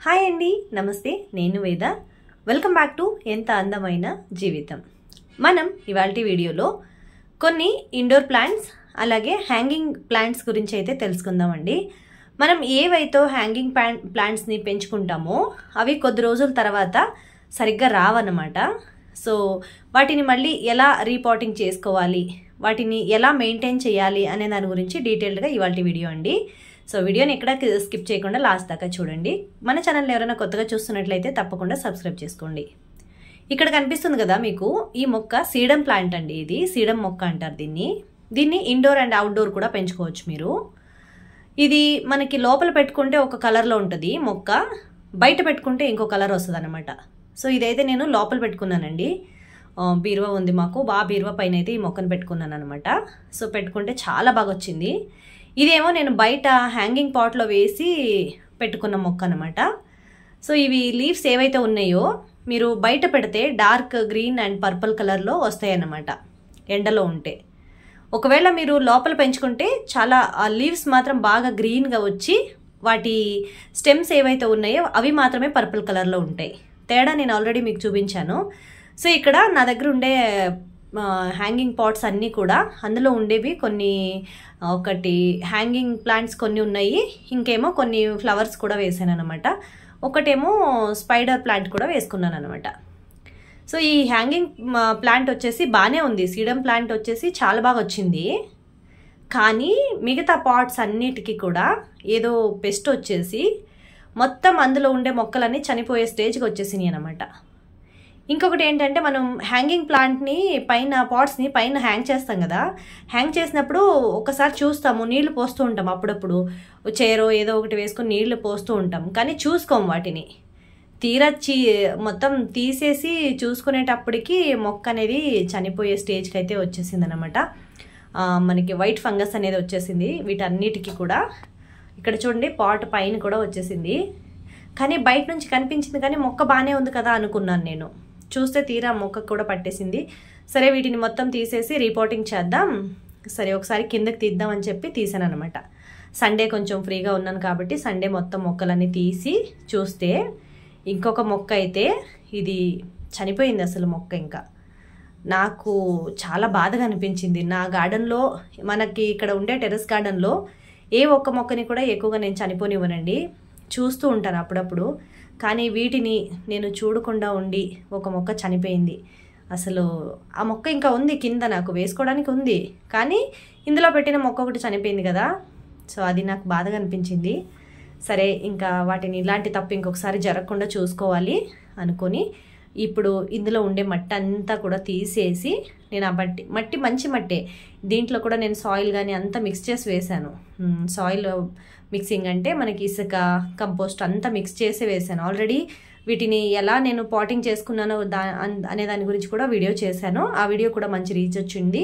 Hi అండి, నమస్తే. నేను వేద. వెల్కమ్ బ్యాక్ టు ఎంత అందమైన జీవితం. మనం ఇవాల్టి వీడియోలో కొన్ని ఇండోర్ ప్లాంట్స్ అలాగే హ్యాంగింగ్ ప్లాంట్స్ గురించి అయితే తెలుసుకుందామండి. మనం ఏవైతే హ్యాంగింగ్ ప్లాంట్స్ని పెంచుకుంటామో అవి కొద్ది రోజుల తర్వాత సరిగ్గా రావన్నమాట. సో వాటిని మళ్ళీ ఎలా రీపాటింగ్ చేసుకోవాలి, వాటిని ఎలా మెయింటైన్ చేయాలి అనే దాని గురించి డీటెయిల్డ్గా ఇవాల్టి వీడియో అండి. సో వీడియోని ఎక్కడ స్కిప్ చేయకుండా లాస్ట్ దాకా చూడండి. మన ఛానల్ ఎవరైనా కొత్తగా చూస్తున్నట్లయితే తప్పకుండా సబ్స్క్రైబ్ చేసుకోండి. ఇక్కడ కనిపిస్తుంది కదా మీకు, ఈ మొక్క సీడమ్ ప్లాంట్ అండి. ఇది సీడమ్ మొక్క అంటారు దీన్ని ఇండోర్ అండ్ అవుట్డోర్ కూడా పెంచుకోవచ్చు మీరు. ఇది మనకి లోపల పెట్టుకుంటే ఒక కలర్లో ఉంటుంది మొక్క, బయట పెట్టుకుంటే ఇంకో కలర్ వస్తుంది అనమాట. సో ఇదైతే నేను లోపల పెట్టుకున్నానండి. బీరువా ఉంది మాకు, బీరువా పైన అయితే ఈ మొక్కను పెట్టుకున్నాను అనమాట. సో పెట్టుకుంటే చాలా బాగా వచ్చింది. ఇదేమో నేను బయట హ్యాంగింగ్ పాట్లో వేసి పెట్టుకున్న మొక్క అనమాట. సో ఇవి లీవ్స్ ఏవైతే ఉన్నాయో మీరు బయట పెడితే డార్క్ గ్రీన్ అండ్ పర్పుల్ కలర్లో వస్తాయి అన్నమాట ఎండలో ఉంటే. ఒకవేళ మీరు లోపల పెంచుకుంటే చాలా ఆ లీవ్స్ మాత్రం బాగా గ్రీన్గా వచ్చి వాటి స్టెమ్స్ ఏవైతే ఉన్నాయో అవి మాత్రమే పర్పుల్ కలర్లో ఉంటాయి. తేడా నేను ఆల్రెడీ మీకు చూపించాను. సో ఇక్కడ నా దగ్గర ఉండే హ్యాంగింగ్ పాట్స్ అన్నీ కూడా అందులో ఉండేవి కొన్ని, ఒకటి హ్యాంగింగ్ ప్లాంట్స్ కొన్ని ఉన్నాయి, ఇంకేమో కొన్ని ఫ్లవర్స్ కూడా వేసాను అనమాట. ఒకటేమో స్పైడర్ ప్లాంట్ కూడా వేసుకున్నాను అనమాట. సో ఈ హ్యాంగింగ్ ప్లాంట్ వచ్చేసి బాగానే ఉంది, సీడమ్ ప్లాంట్ వచ్చేసి చాలా బాగా వచ్చింది. కానీ మిగతా పాట్స్ అన్నిటికీ కూడా ఏదో పెస్ట్ వచ్చేసి మొత్తం అందులో ఉండే మొక్కలన్నీ చనిపోయే స్టేజ్కి వచ్చేసినాయి అనమాట. ఇంకొకటి ఏంటంటే, మనం హ్యాంగింగ్ ప్లాంట్ని పైన పాట్స్ని పైన హ్యాంగ్ చేస్తాం కదా, హ్యాంగ్ చేసినప్పుడు ఒకసారి చూస్తాము, నీళ్లు పోస్తూ ఉంటాం అప్పుడప్పుడు, చైరో ఏదో ఒకటి వేసుకొని నీళ్లు పోస్తూ ఉంటాం, కానీ చూసుకోము వాటిని. తీరా మొత్తం తీసేసి చూసుకునేటప్పటికి మొక్క అనేది చనిపోయే స్టేజ్కి అయితే వచ్చేసింది అనమాట. మనకి వైట్ ఫంగస్ అనేది వచ్చేసింది వీటన్నిటికీ కూడా. ఇక్కడ చూడండి, పాట్ పైన కూడా వచ్చేసింది. కానీ బయట నుంచి కనిపించింది కానీ మొక్క బాగానే ఉంది కదా అనుకున్నాను నేను. చూస్తే తీరా మొక్క కూడా పట్టేసింది. సరే వీటిని మొత్తం తీసేసి రీపోటింగ్ చేద్దాం, సరే ఒకసారి కిందకి తీద్దాం అని చెప్పి తీసాను అనమాట. సండే కొంచెం ఫ్రీగా ఉన్నాను కాబట్టి సండే మొత్తం మొక్కలన్నీ తీసి చూస్తే ఇంకొక మొక్క అయితే ఇది చనిపోయింది అసలు మొక్క. ఇంకా నాకు చాలా బాధగా అనిపించింది. నా గార్డెన్లో, మనకి ఇక్కడ ఉండే టెర్రస్ గార్డెన్లో ఏ ఒక్క మొక్కని కూడా ఎక్కువగా నేను చనిపోనివ్వనండి, చూస్తూ ఉంటాను అప్పుడప్పుడు. కానీ వీటిని నేను చూడకుండా ఉండి ఒక మొక్క చనిపోయింది. అసలు ఆ మొక్క ఇంకా ఉంది కింద, నాకు వేసుకోవడానికి ఉంది, కానీ ఇందులో పెట్టిన మొక్క ఒకటి చనిపోయింది కదా. సో అది నాకు బాధగా అనిపించింది. సరే ఇంకా వాటిని ఇలాంటి తప్పు ఇంకొకసారి జరగకుండా చూసుకోవాలి అనుకొని ఇప్పుడు ఇందులో ఉండే మట్టి అంతా కూడా తీసేసి, నేను ఆ మట్టి మంచి మట్టే, దీంట్లో కూడా నేను సాయిల్ కానీ అంతా మిక్స్ చేసి వేశాను. సాయిల్ మిక్సింగ్ అంటే మనకి ఇసుక, కంపోస్ట్ అంతా మిక్స్ చేసి వేసాను ఆల్రెడీ. వీటిని ఎలా నేను పాటింగ్ చేసుకున్నానో అనే దాని గురించి కూడా వీడియో చేశాను. ఆ వీడియో కూడా మంచి రీచ్ వచ్చింది.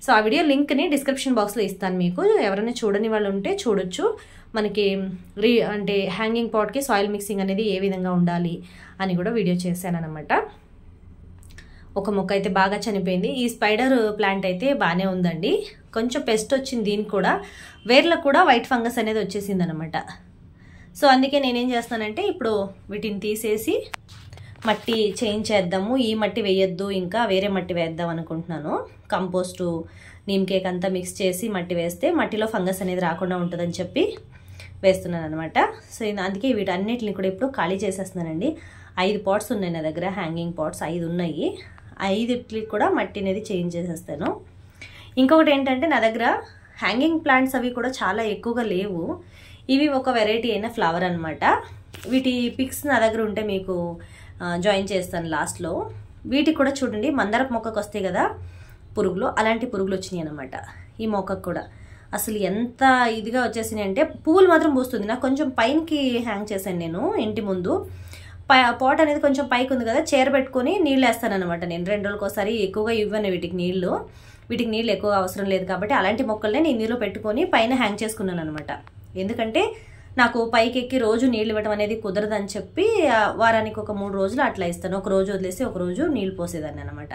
సో ఆ వీడియో లింక్ని డిస్క్రిప్షన్ బాక్స్లో ఇస్తాను మీకు, ఎవరైనా చూడని వాళ్ళు ఉంటే చూడొచ్చు. మనకి అంటే హ్యాంగింగ్ పాట్కి సాయిల్ మిక్సింగ్ అనేది ఏ విధంగా ఉండాలి అని కూడా వీడియో చేశాను అనమాట. ఒక మొక్క అయితే బాగా చనిపోయింది. ఈ స్పైడర్ ప్లాంట్ అయితే బాగానే ఉందండి. కొంచెం పెస్ట్ వచ్చింది దీనికి కూడా, వేర్లకు కూడా వైట్ ఫంగస్ అనేది వచ్చేసింది అనమాట. సో అందుకే నేనేం చేస్తానంటే ఇప్పుడు వీటిని తీసేసి మట్టి చేంజ్ చేద్దాము, ఈ మట్టి వేయొద్దు, ఇంకా వేరే మట్టి వేద్దాం అనుకుంటున్నాను. కంపోస్టు, నీమ్ కేక్ అంతా మిక్స్ చేసి మట్టి వేస్తే మట్టిలో ఫంగస్ అనేది రాకుండా ఉంటుందని చెప్పి వేస్తున్నాను అనమాట. సో అందుకే వీటన్నిటిని కూడా ఇప్పుడు ఖాళీ చేసేస్తున్నానండి. 5 పాట్స్ ఉన్నాయి నా దగ్గర, హ్యాంగింగ్ పాట్స్ 5 ఉన్నాయి. 5కి కూడా మట్టి అనేది చేంజ్ చేసేస్తాను. ఇంకొకటి ఏంటంటే, నా దగ్గర హ్యాంగింగ్ ప్లాంట్స్ అవి కూడా చాలా ఎక్కువగా లేవు. ఇవి ఒక వెరైటీ అయిన ఫ్లవర్ అనమాట. వీటి పిక్స్ నా దగ్గర ఉంటే మీకు జాయిన్ చేస్తాను లాస్ట్లో. వీటికి కూడా చూడండి, మందారపు మొక్కకు వస్తాయి కదా పురుగులు, అలాంటి పురుగులు వచ్చినాయి అనమాట ఈ మొక్కకు కూడా. అసలు ఎంత ఇదిగా వచ్చేసినాయి అంటే, పువ్వులు మాత్రం పూస్తుంది. నాకు కొంచెం పైనకి హ్యాంగ్ చేశాను నేను ఇంటి ముందు. పాట్ అనేది కొంచెం పైకి ఉంది కదా, చీర పెట్టుకొని నీళ్ళు వేస్తాను అనమాట నేను. 2 రోజులకు ఒకసారి, ఎక్కువగా ఇవ్వను వీటికి నీళ్ళు ఎక్కువ అవసరం లేదు కాబట్టి అలాంటి మొక్కలనే నేను నీళ్ళు పెట్టుకొని పైన హ్యాంగ్ చేసుకున్నాను అనమాట. ఎందుకంటే నాకు పైకి ఎక్కి రోజు నీళ్ళు ఇవ్వడం అనేది కుదరదని చెప్పి వారానికి ఒక 3 రోజులు అట్లా ఇస్తాను. ఒక రోజు వదిలేసి ఒక రోజు నీళ్ళు పోసేదాన్ని అనమాట.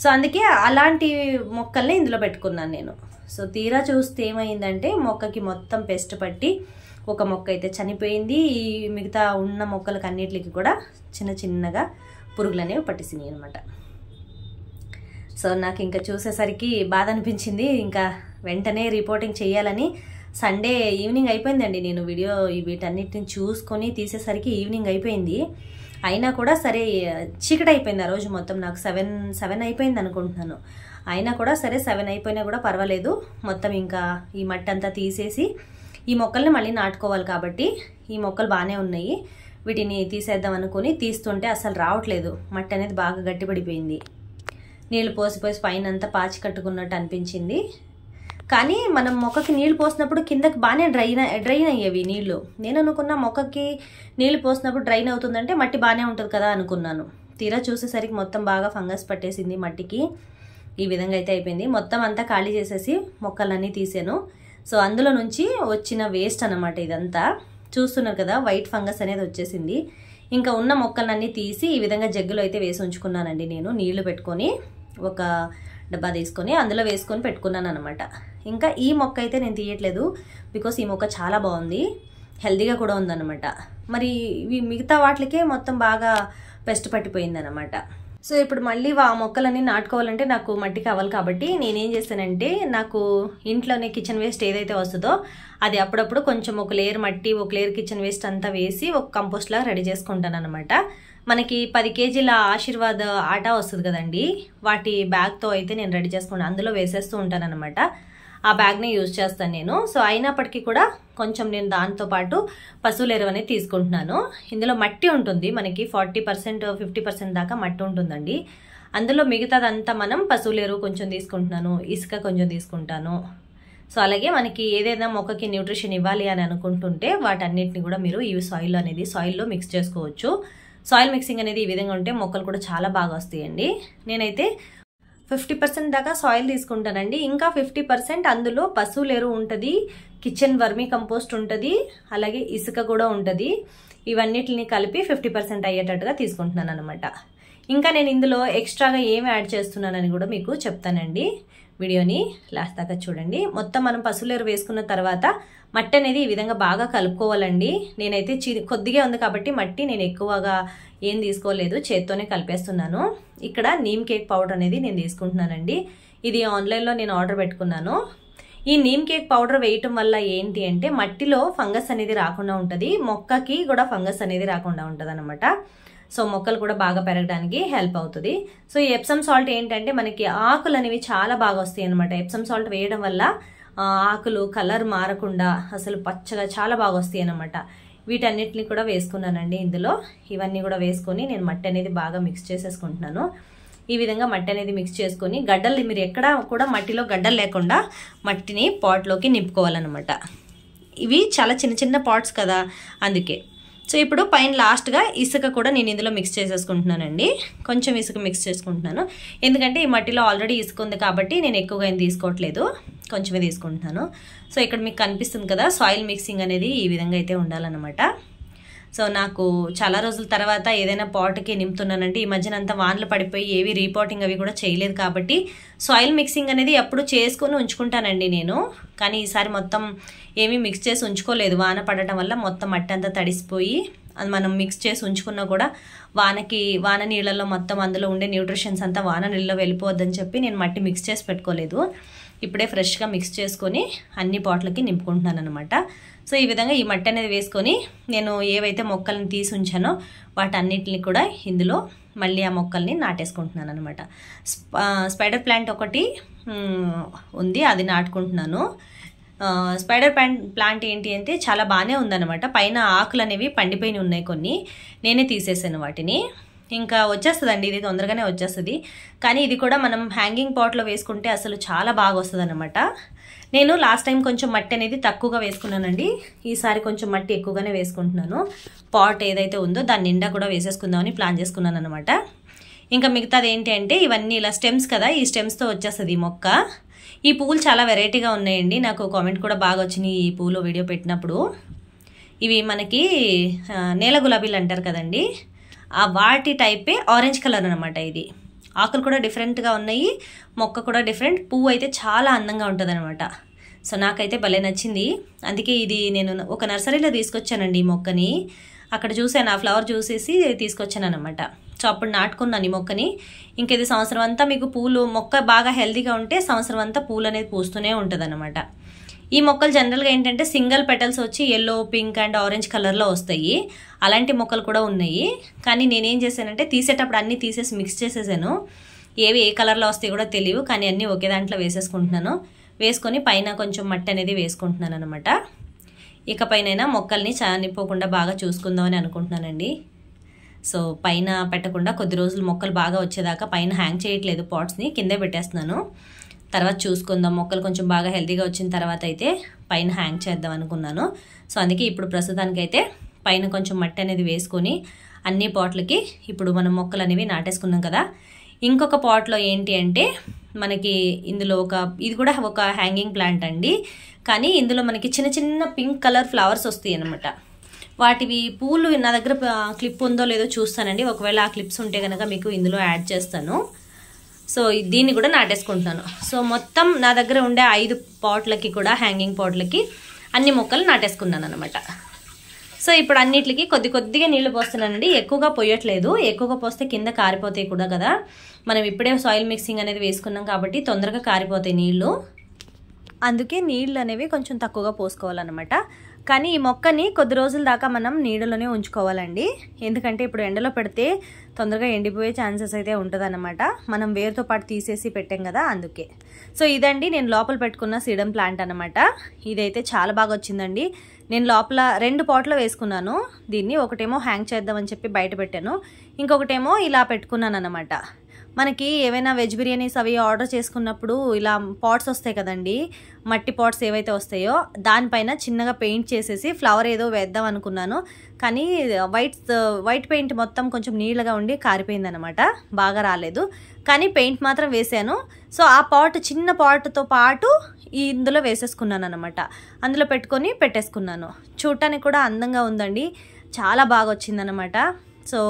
సో అందుకే అలాంటి మొక్కల్ని ఇందులో పెట్టుకున్నాను నేను. సో తీరా చూస్తే ఏమైందంటే, మొక్కకి మొత్తం పెస్ట్ పట్టి ఒక మొక్క అయితే చనిపోయింది. ఈ మిగతా ఉన్న మొక్కలకు అన్నిటికి కూడా చిన్న చిన్నగా పురుగులు అనేవి పట్టేసినాయి అనమాట. సో నాకు ఇంకా చూసేసరికి బాధ అనిపించింది. ఇంకా వెంటనే రిపోర్టింగ్ చేయాలని సండే ఈవినింగ్ అయిపోయిందండి. నేను వీటన్నిటిని చూసుకొని తీసేసరికి ఈవినింగ్ అయిపోయింది. అయినా కూడా సరే చీకటి అయిపోయింది ఆ రోజు మొత్తం. నాకు 7 అయిపోయింది అనుకుంటున్నాను. అయినా కూడా సరే 7 అయిపోయినా కూడా పర్వాలేదు, మొత్తం ఇంకా ఈ మట్టి అంతా తీసేసి ఈ మొక్కల్ని మళ్ళీ నాటుకోవాలి కాబట్టి ఈ మొక్కలు బాగానే ఉన్నాయి, వీటిని తీసేద్దాం అనుకుని తీస్తుంటే అసలు రావట్లేదు. మట్టి అనేది బాగా గట్టిపడిపోయింది. నీళ్ళు పోసి పైన అంతా పాచి కట్టుకున్నట్టు అనిపించింది. కానీ మనం మొక్కకి నీళ్ళు పోసినప్పుడు కిందకి బాగానే డ్రైన్ అయ్యేవి నీళ్ళు. నేను అనుకున్న మొక్కకి నీళ్ళు పోసినప్పుడు డ్రైన్ అవుతుందంటే మట్టి బాగానే ఉంటుంది కదా అనుకున్నాను. తీరా చూసేసరికి మొత్తం బాగా ఫంగస్ పట్టేసింది మట్టికి. ఈ విధంగా అయితే అయిపోయింది. మొత్తం అంతా ఖాళీ చేసేసి మొక్కలన్నీ తీసాను. సో అందులో నుంచి వచ్చిన వేస్ట్ అన్నమాట ఇదంతా. చూస్తున్నారు కదా, వైట్ ఫంగస్ అనేది వచ్చేసింది. ఇంకా ఉన్న మొక్కలన్నీ తీసి ఈ విధంగా జగ్గులో అయితే వేసి ఉంచుకున్నానండి. నేను నీళ్లు పెట్టుకొని ఒక డబ్బా తీసుకొని అందులో వేసుకొని పెట్టుకున్నాను అనమాట. ఇంకా ఈ మొక్క అయితే నేను తీయట్లేదు, బికాస్ ఈ మొక్క చాలా బాగుంది, హెల్తీగా కూడా ఉందన్నమాట. మరి ఇవి మిగతా వాటికే మొత్తం బాగా పెస్ట్ పట్టిపోయింది అనమాట. సో ఇప్పుడు మళ్ళీ ఆ మొక్కలన్నీ నాటుకోవాలంటే నాకు మట్టి కావాలి కాబట్టి నేనేం చేస్తానంటే, నాకు ఇంట్లోనే కిచెన్ వేస్ట్ ఏదైతే వస్తుందో అది అప్పుడప్పుడు కొంచెం ఒక లేయర్ మట్టి, ఒక లేయర్ కిచెన్ వేస్ట్ అంతా వేసి ఒక కంపోస్ట్ లాగా రెడీ చేసుకుంటాను అనమాట. మనకి 10 కేజీల ఆశీర్వాద్ ఆటా వస్తుంది కదండి, వాటి బ్యాగ్తో అయితే నేను రెడీ చేసుకుంటాను. అందులో వేసేస్తూ ఉంటాను అనమాట. ఆ బ్యాగ్ని యూజ్ చేస్తాను నేను. సో అయినప్పటికీ కూడా కొంచెం నేను దాంతో పాటు పశువుల ఎరువు అనేది తీసుకుంటున్నాను. ఇందులో మట్టి ఉంటుంది, మనకి 40% 50% దాకా మట్టి ఉంటుందండి. అందులో మిగతాదంతా మనం పశువుల ఎరువు కొంచెం తీసుకుంటున్నాను, ఇసుక కొంచెం తీసుకుంటాను. సో అలాగే మనకి ఏదైనా మొక్కకి న్యూట్రిషన్ ఇవ్వాలి అని అనుకుంటుంటే వాటన్నిటిని కూడా మీరు ఈ సాయిల్లో మిక్స్ చేసుకోవచ్చు. సాయిల్ మిక్సింగ్ అనేది ఈ విధంగా ఉంటే మొక్కలు కూడా చాలా బాగా వస్తాయండి. నేనైతే 50% దాకా సాయిల్ తీసుకుంటానండి. ఇంకా 50% అందులో పశువుల ఎరువు ఉంటుంది, కిచెన్ వర్మీ కంపోస్ట్ ఉంటుంది, అలాగే ఇసుక కూడా ఉంటుంది. ఇవన్నిటిని కలిపి 50% అయ్యేటట్టుగా తీసుకుంటున్నాను అనమాట. ఇంకా నేను ఇందులో ఎక్స్ట్రాగా ఏమి యాడ్ చేస్తున్నానని కూడా మీకు చెప్తానండి. వీడియోని లాస్ట్ దాకా చూడండి. మొత్తం మనం పశువుల ఎరువు వేసుకున్న తర్వాత మట్టి అనేది ఈ విధంగా బాగా కలుపుకోవాలండి. నేనైతే కొద్దిగా ఉంది కాబట్టి మట్టి నేను ఎక్కువగా ఏం తీసుకోలేదు, చేత్తోనే కలిపేస్తున్నాను. ఇక్కడ నీమ్ కేక్ పౌడర్ అనేది నేను తీసుకుంటున్నానండి. ఇది ఆన్లైన్లో నేను ఆర్డర్ పెట్టుకున్నాను. ఈ నీమ్ కేక్ పౌడర్ వేయటం వల్ల ఏంటి అంటే మట్టిలో ఫంగస్ అనేది రాకుండా ఉంటుంది, మొక్కకి కూడా ఫంగస్ అనేది రాకుండా ఉంటుంది అనమాట. సో మొక్కలు కూడా బాగా పెరగడానికి హెల్ప్ అవుతుంది. సో ఈ ఎప్సమ్ సాల్ట్ ఏంటంటే మనకి ఆకులు అనేవి చాలా బాగా వస్తాయి అనమాట. ఎప్సమ్ సాల్ట్ వేయడం వల్ల ఆకులు కలర్ మారకుండా అసలు పచ్చగా చాలా బాగా వస్తాయి అన్నమాట. వీటన్నిటిని కూడా వేసుకున్నానండి ఇందులో. ఇవన్నీ కూడా వేసుకొని నేను మట్టి అనేది బాగా మిక్స్ చేసేసుకుంటున్నాను. ఈ విధంగా మట్టి అనేది మిక్స్ చేసుకొని గడ్డలు, మీరు ఎక్కడ కూడా మట్టిలో గడ్డలు లేకుండా మట్టిని పాట్లోకి నింపుకోవాలన్నమాట. ఇవి చాలా చిన్న చిన్న పాట్స్ కదా, అందుకే. సో ఇప్పుడు పైన లాస్ట్గా ఇసుక కూడా నేను ఇందులో మిక్స్ చేసేసుకుంటున్నానండి. కొంచెం ఇసుక మిక్స్ చేసుకుంటున్నాను, ఎందుకంటే ఈ మట్టిలో ఆల్రెడీ ఇసుక ఉంది కాబట్టి నేను ఎక్కువగా ఏం తీసుకోవట్లేదు, కొంచెమే తీసుకుంటున్నాను. సో ఇక్కడ మీకు కనిపిస్తుంది కదా, సాయిల్ మిక్సింగ్ అనేది ఈ విధంగా అయితే ఉండాలన్నమాట. సో నాకు చాలా రోజుల తర్వాత ఏదైనా పాట్కి నింపుతున్నానంటే, ఈ మధ్యన అంతా వానలు పడిపోయి ఏవి రీపోర్టింగ్ అవి కూడా చేయలేదు కాబట్టి సాయిల్ మిక్సింగ్ అనేది ఎప్పుడు చేసుకొని ఉంచుకుంటానండి నేను. కానీ ఈసారి మొత్తం ఏమీ మిక్స్ చేసి ఉంచుకోలేదు, వాన పడటం వల్ల మొత్తం మట్టి అంతా తడిసిపోయి అది మనం మిక్స్ చేసి ఉంచుకున్నా కూడా వాన నీళ్ళల్లో మొత్తం అందులో ఉండే న్యూట్రిషన్స్ అంతా వాన నీళ్ళలో వెళ్ళిపోవద్దని చెప్పి నేను మట్టి మిక్స్ చేసి పెట్టుకోలేదు. ఇప్పుడే ఫ్రెష్గా మిక్స్ చేసుకొని అన్ని పాట్లకి నింపుకుంటున్నాను అనమాట. సో ఈ విధంగా ఈ మట్టి అనేది వేసుకొని నేను ఏవైతే మొక్కల్ని తీసి ఉంచానో వాటన్నిటిని కూడా ఇందులో మళ్ళీ ఆ మొక్కల్ని నాటేసుకుంటున్నాను అనమాట. స్పైడర్ ప్లాంట్ ఒకటి ఉంది, అది నాటుకుంటున్నాను. స్పైడర్ ప్లాంట్ ఏంటి అంటే చాలా బాగానే ఉందన్నమాట. పైన ఆకులు అనేవి పండిపోయి ఉన్నాయి, కొన్ని నేనే తీసేసాను వాటిని. ఇంకా వచ్చేస్తుందండి, ఇది తొందరగానే వచ్చేస్తుంది. కానీ ఇది కూడా మనం హ్యాంగింగ్ పాట్లో వేసుకుంటే అసలు చాలా బాగా వస్తుంది అనమాట. నేను లాస్ట్ టైం కొంచెం మట్టి అనేది తక్కువగా వేసుకున్నానండి, ఈసారి కొంచెం మట్టి ఎక్కువగానే వేసుకుంటున్నాను. పాట్ ఏదైతే ఉందో దాని నిండా కూడా వేసేసుకుందామని ప్లాన్ చేసుకున్నాను అనమాట. ఇంకా మిగతాది ఏంటి అంటే ఇవన్నీ ఇలా స్టెమ్స్ కదా, ఈ స్టెమ్స్తో వచ్చేస్తుంది ఈ మొక్క. ఈ పువ్వులు చాలా వెరైటీగా ఉన్నాయండి, నాకు కామెంట్ కూడా బాగా వచ్చినాయి ఈ పువ్వులు వీడియో పెట్టినప్పుడు. ఇవి మనకి నేల గులాబీలు అంటారు కదండి, వాటి టైపే ఆరెంజ్ కలర్ అనమాట. ఇది ఆకులు కూడా డిఫరెంట్గా ఉన్నాయి, మొక్క కూడా డిఫరెంట్, పువ్వు అయితే చాలా అందంగా ఉంటుంది అనమాట. సో నాకైతే భలే నచ్చింది. అందుకే ఇది నేను ఒక నర్సరీలో తీసుకొచ్చానండి ఈ మొక్కని. అక్కడ చూసాను, ఆ ఫ్లవర్ చూసేసి తీసుకొచ్చాను అనమాట. సో అప్పుడు నాటుకున్నాను ఈ మొక్కని. ఇంకేది సంవత్సరం అంతా మీకు పూలు, మొక్క బాగా హెల్తీగా ఉంటే సంవత్సరం అంతా పూలు అనేది పూస్తూనే ఉంటుంది అనమాట. ఈ మొక్కలు జనరల్గా ఏంటంటే సింగిల్ పెటల్స్ వచ్చి ఎల్లో, పింక్ అండ్ ఆరెంజ్ కలర్లో వస్తాయి. అలాంటి మొక్కలు కూడా ఉన్నాయి. కానీ నేనేం చేశానంటే తీసేటప్పుడు అన్నీ తీసేసి మిక్స్ చేసేసాను. ఏవి ఏ కలర్లో వస్తాయి కూడా తెలియవు, కానీ అన్నీ ఒకే దాంట్లో వేసేసుకుంటున్నాను. వేసుకొని పైన కొంచెం మట్టి అనేది వేసుకుంటున్నాను అనమాట. ఇకపైనైనా మొక్కల్ని చనిపోకుండా బాగా చూసుకుందామని అనుకుంటున్నానండి. సో పైన పెట్టకుండా కొద్ది రోజులు మొక్కలు బాగా వచ్చేదాకా పైన హ్యాంగ్ చేయట్లేదు, పాట్స్ని కిందే పెట్టేస్తున్నాను. తర్వాత చూసుకుందాం, మొక్కలు కొంచెం బాగా హెల్తీగా వచ్చిన తర్వాత అయితే పైన హ్యాంగ్ చేద్దాం అనుకున్నాను. సో అందుకే ఇప్పుడు ప్రస్తుతానికైతే పైన కొంచెం మట్టి అనేది వేసుకొని అన్ని పాట్లకి ఇప్పుడు మనం మొక్కలు అనేవి నాటేసుకున్నాం కదా. ఇంకొక పాట్లో ఏంటి అంటే మనకి ఇందులో ఇది కూడా ఒక హ్యాంగింగ్ ప్లాంట్ అండి. కానీ ఇందులో మనకి చిన్న చిన్న పింక్ కలర్ ఫ్లవర్స్ వస్తాయి అన్నమాట. వాటివి పూలు నా దగ్గర క్లిప్ ఉందో లేదో చూస్తానండి. ఒకవేళ ఆ క్లిప్స్ ఉంటే కనుక మీకు ఇందులో యాడ్ చేస్తాను. సో దీన్ని కూడా నాటేసుకుంటున్నాను. సో మొత్తం నా దగ్గర ఉండే 5 పాట్లకి కూడా హ్యాంగింగ్ పాట్లకి అన్ని మొక్కలు నాటేసుకున్నాను అనమాట. సో ఇప్పుడు అన్నిటికి కొద్దిగా నీళ్లు పోస్తున్నానండి. ఎక్కువగా పోయట్లేదు, ఎక్కువగా పోస్తే కింద కారిపోతాయి కూడా కదా. మనం ఇప్పుడే సాయిల్ మిక్సింగ్ అనేది వేసుకున్నాం కాబట్టి తొందరగా కారిపోతాయి నీళ్లు. అందుకే నీళ్ళు అనేవి కొంచెం తక్కువగా పోసుకోవాలన్నమాట. కానీ ఈ మొక్కని కొద్ది రోజుల దాకా మనం నీడలోనే ఉంచుకోవాలండి. ఎందుకంటే ఇప్పుడు ఎండలో పెడితే తొందరగా ఎండిపోయే ఛాన్సెస్ అయితే ఉంటుందన్నమాట. మనం వేరుతో పాటు తీసేసి పెట్టాం కదా, అందుకే. సో ఇదండి నేను లోపల పెట్టుకున్న సీడమ్ ప్లాంట్ అనమాట. ఇదైతే చాలా బాగా వచ్చిందండి. నేను లోపల 2 పాట్లో వేసుకున్నాను దీన్ని. ఒకటేమో హ్యాంగ్ చేద్దామని చెప్పి బయట పెట్టాను, ఇంకొకటేమో ఇలా పెట్టుకున్నాను అనమాట. మనకి ఏవైనా వెజ్ బిర్యానీస్ అవి ఆర్డర్ చేసుకున్నప్పుడు ఇలా పాట్స్ వస్తాయి కదండి, మట్టి పాట్స్ ఏవైతే వస్తాయో దానిపైన చిన్నగా పెయింట్ చేసేసి ఫ్లవర్ ఏదో వేద్దాం అనుకున్నాను. కానీ వైట్ పెయింట్ మొత్తం కొంచెం నీళ్ళగా ఉండి కారిపోయింది అనమాట, బాగా రాలేదు. కానీ పెయింట్ మాత్రం వేసాను. సో ఆ పాట్, చిన్న పాట్తో పాటు ఇందులో వేసేసుకున్నాను అనమాట. అందులో పెట్టుకొని పెట్టేసుకున్నాను. చూడటానికి కూడా అందంగా ఉందండి, చాలా బాగా వచ్చిందనమాట. సో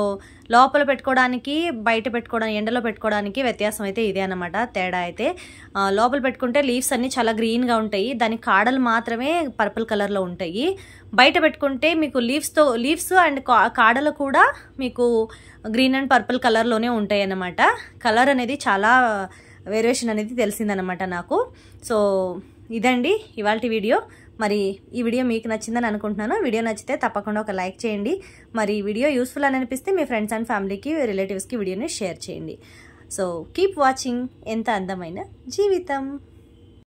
లోపల పెట్టుకోవడానికి, బయట పెట్టుకోవడానికి, ఎండలో పెట్టుకోవడానికి వ్యత్యాసం అయితే ఇదే అనమాట తేడా అయితే. లోపల పెట్టుకుంటే లీవ్స్ అన్నీ చాలా గ్రీన్గా ఉంటాయి, దాని కాడలు మాత్రమే పర్పుల్ కలర్లో ఉంటాయి. బయట పెట్టుకుంటే మీకు లీవ్స్ అండ్ కాడలు కూడా మీకు గ్రీన్ అండ్ పర్పుల్ కలర్లోనే ఉంటాయి అన్నమాట. కలర్ అనేది చాలా వేరియేషన్ అనేది తెలిసిందనమాట నాకు. సో ఇదండి ఇవాల్టి వీడియో. మరి ఈ వీడియో మీకు నచ్చిందని అనుకుంటున్నాను. వీడియో నచ్చితే తప్పకుండా ఒక లైక్ చేయండి. మరి వీడియో యూస్ఫుల్ అని అనిపిస్తే మీ ఫ్రెండ్స్ అండ్ ఫ్యామిలీకి, రిలేటివ్స్కి వీడియోని షేర్ చేయండి. సో కీప్ వాచింగ్ ఎంత అందమైన జీవితం.